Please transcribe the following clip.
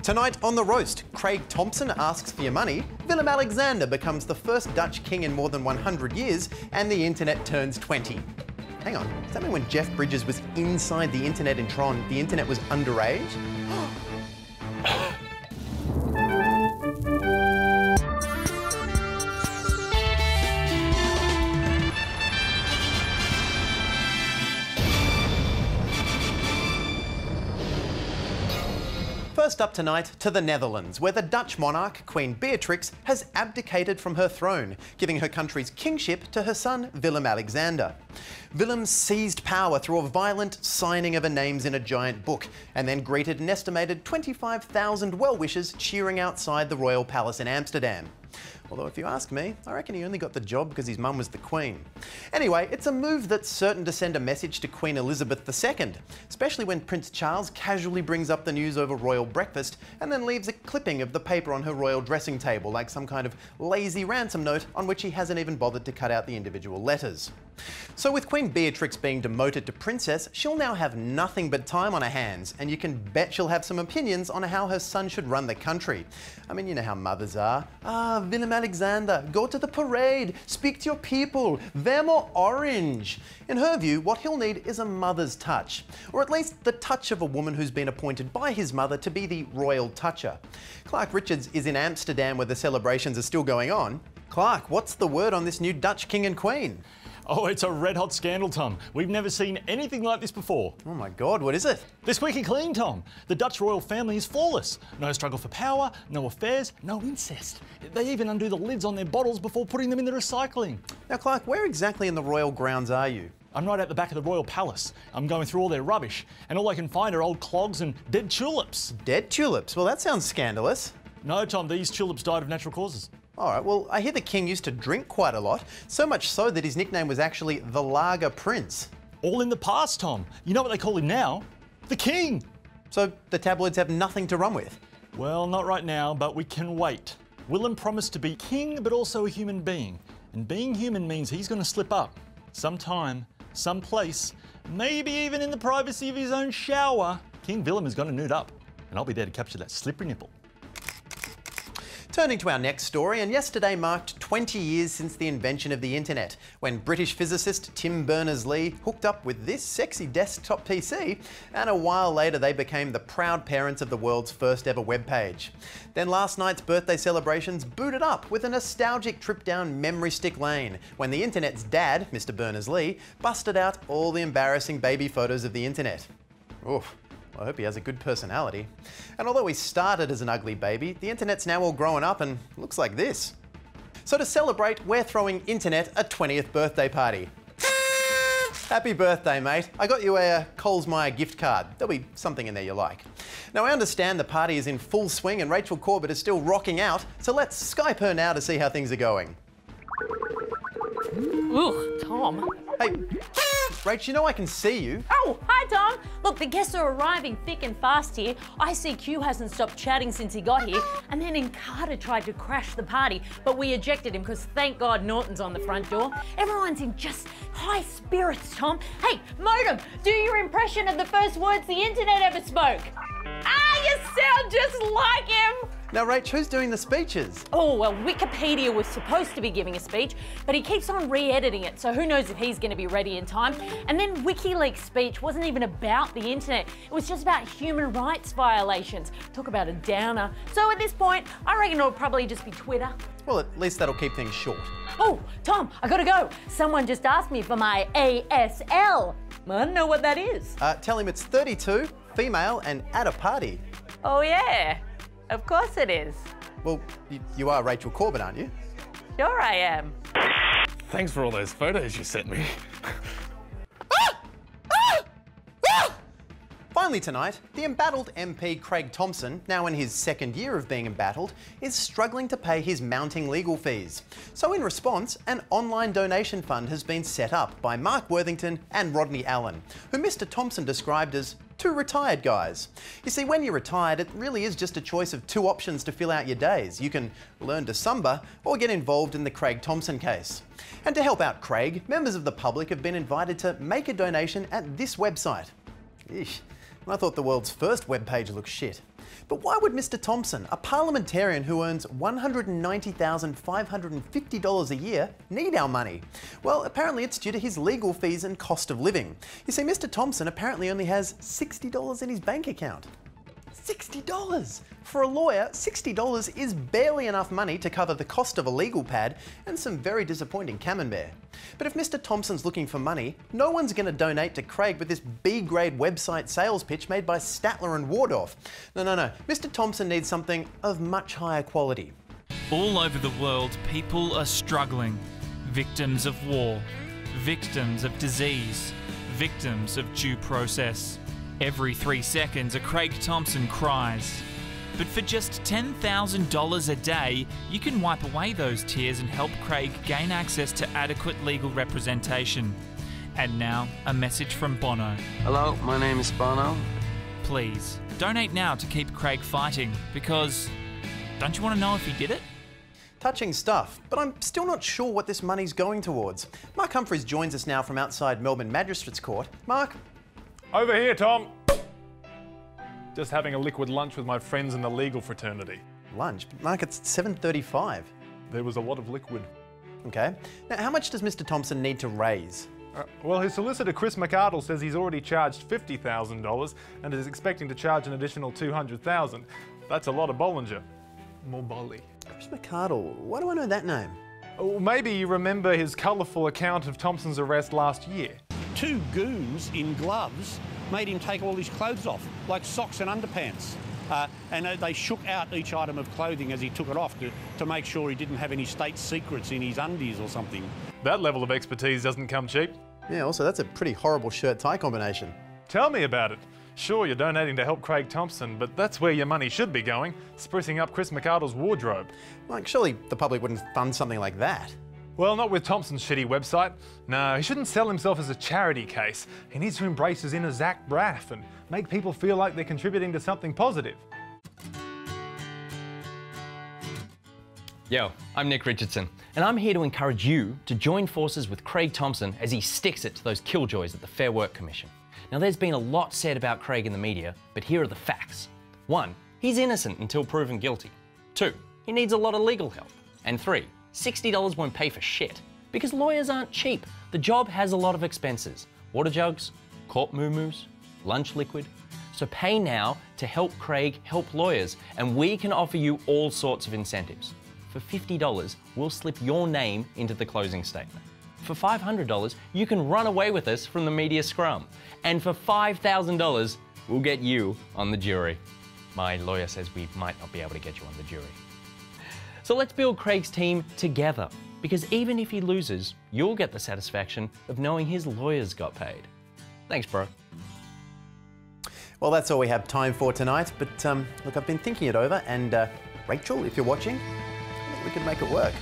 Tonight on The Roast, Craig Thompson asks for your money, Willem-Alexander becomes the first Dutch king in more than 100 years, and the internet turns 20. Hang on, does that mean when Jeff Bridges was inside the internet in Tron, the internet was underage? First up tonight to the Netherlands, where the Dutch monarch, Queen Beatrix, has abdicated from her throne, giving her country's kingship to her son, Willem-Alexander. Willem seized power through a violent signing of her names in a giant book, and then greeted an estimated 25,000 well-wishers cheering outside the royal palace in Amsterdam. Although if you ask me, I reckon he only got the job because his mum was the Queen. Anyway, it's a move that's certain to send a message to Queen Elizabeth II, especially when Prince Charles casually brings up the news over royal breakfast and then leaves a clipping of the paper on her royal dressing table like some kind of lazy ransom note on which he hasn't even bothered to cut out the individual letters. So with Queen Beatrix being demoted to princess, she'll now have nothing but time on her hands, and you can bet she'll have some opinions on how her son should run the country. I mean, you know how mothers are. Willem-Alexander, go to the parade, speak to your people, wear more orange. In her view, what he'll need is a mother's touch, or at least the touch of a woman who's been appointed by his mother to be the royal toucher. Clark Richards is in Amsterdam where the celebrations are still going on. Clark, what's the word on this new Dutch king and queen? Oh, it's a red-hot scandal, Tom. We've never seen anything like this before. Oh my God, what is it? This Week in Clean, Tom. The Dutch royal family is flawless. No struggle for power, no affairs, no incest. They even undo the lids on their bottles before putting them in the recycling. Now, Clark, where exactly in the royal grounds are you? I'm right at the back of the royal palace. I'm going through all their rubbish, and all I can find are old clogs and dead tulips. Dead tulips? Well, that sounds scandalous. No, Tom, these tulips died of natural causes. All right, well, I hear the king used to drink quite a lot, so much so that his nickname was actually the Lager Prince. All in the past, Tom. You know what they call him now? The King. So the tabloids have nothing to run with? Well, not right now, but we can wait. Willem promised to be king, but also a human being. And being human means he's going to slip up. Sometime, someplace, maybe even in the privacy of his own shower, King Willem is going to nude up. And I'll be there to capture that slippery nipple. Turning to our next story, and yesterday marked 20 years since the invention of the internet, when British physicist Tim Berners-Lee hooked up with this sexy desktop PC, and a while later they became the proud parents of the world's first ever web page. Then last night's birthday celebrations booted up with a nostalgic trip down memory stick lane, when the internet's dad, Mr. Berners-Lee, busted out all the embarrassing baby photos of the internet. Oof. I hope he has a good personality. And although he started as an ugly baby, the internet's now all grown up and looks like this. So to celebrate, we're throwing internet a 20th birthday party. Happy birthday, mate. I got you a Coles Myer gift card. There'll be something in there you like. Now, I understand the party is in full swing and Rachel Corbett is still rocking out, so let's Skype her now to see how things are going. Ooh, Tom. Hey, Rach, you know I can see you. Oh, hi, Tom. Look, the guests are arriving thick and fast here. ICQ hasn't stopped chatting since he got here. And then Encarta tried to crash the party, but we ejected him because thank God Norton's on the front door. Everyone's in just high spirits, Tom. Hey, Modem, do your impression of the first words the internet ever spoke. Ah, you sound just like him. Now, Rach, who's doing the speeches? Oh, well, Wikipedia was supposed to be giving a speech, but he keeps on re-editing it, so who knows if he's going to be ready in time. And then WikiLeaks' speech wasn't even about the internet. It was just about human rights violations. Talk about a downer. So at this point, I reckon it'll probably just be Twitter. Well, at least that'll keep things short. Oh, Tom, I gotta go. Someone just asked me for my ASL. I don't know what that is. Tell him it's 32, female, and at a party. Oh, yeah. Of course it is. Well, you are Rachel Corbett, aren't you? Sure I am. Thanks for all those photos you sent me. Finally tonight, the embattled MP Craig Thompson, now in his second year of being embattled, is struggling to pay his mounting legal fees. So in response, an online donation fund has been set up by Mark Worthington and Rodney Allen, who Mr. Thompson described as two retired guys. You see, when you're retired, it really is just a choice of two options to fill out your days. You can learn to samba or get involved in the Craig Thompson case. And to help out Craig, members of the public have been invited to make a donation at this website. Eesh. I thought the world's first webpage looked shit. But why would Mr. Thompson, a parliamentarian who earns $190,550 a year, need our money? Well, apparently it's due to his legal fees and cost of living. You see, Mr. Thompson apparently only has $60 in his bank account. $60! For a lawyer, $60 is barely enough money to cover the cost of a legal pad and some very disappointing camembert. But if Mr. Thompson's looking for money, no one's going to donate to Craig with this B-grade website sales pitch made by Statler and Wardorf. No. Mr. Thompson needs something of much higher quality. All over the world, people are struggling. Victims of war, victims of disease, victims of due process. Every 3 seconds, a Craig Thompson cries. But for just $10,000 a day, you can wipe away those tears and help Craig gain access to adequate legal representation. And now, a message from Bono. Hello, my name is Bono. Please, donate now to keep Craig fighting, because don't you want to know if he did it? Touching stuff, but I'm still not sure what this money's going towards. Mark Humphries joins us now from outside Melbourne Magistrates Court. Mark? Over here, Tom. Just having a liquid lunch with my friends in the legal fraternity. Lunch? But Mark, it's 7:35. There was a lot of liquid. Okay. Now, how much does Mr. Thompson need to raise? Well, his solicitor, Chris McArdle, says he's already charged $50,000 and is expecting to charge an additional $200,000. That's a lot of Bollinger. More Bolly. Chris McArdle, why do I know that name? Oh, maybe you remember his colourful account of Thompson's arrest last year. 2 goons in gloves made him take all his clothes off, like socks and underpants. And they shook out each item of clothing as he took it off to make sure he didn't have any state secrets in his undies or something. That level of expertise doesn't come cheap. Yeah, also that's a pretty horrible shirt-tie combination. Tell me about it. Sure, you're donating to help Craig Thompson, but that's where your money should be going, sprucing up Chris McArdle's wardrobe. Like, surely the public wouldn't fund something like that. Well, not with Thompson's shitty website. No, he shouldn't sell himself as a charity case. He needs to embrace his inner Zach Braff and make people feel like they're contributing to something positive. Yo, I'm Nick Richardson, and I'm here to encourage you to join forces with Craig Thompson as he sticks it to those killjoys at the Fair Work Commission. Now, there's been a lot said about Craig in the media, but here are the facts. 1, he's innocent until proven guilty. 2, he needs a lot of legal help. And 3, $60 won't pay for shit, because lawyers aren't cheap. The job has a lot of expenses. Water jugs, court moo-moos, lunch liquid. So pay now to help Craig help lawyers, and we can offer you all sorts of incentives. For $50, we'll slip your name into the closing statement. For $500, you can run away with us from the media scrum. And for $5,000, we'll get you on the jury. My lawyer says we might not be able to get you on the jury. So let's build Craig's team together, because even if he loses, you'll get the satisfaction of knowing his lawyers got paid. Thanks, bro. Well, that's all we have time for tonight, but look, I've been thinking it over, and Rachel, if you're watching, we can make it work.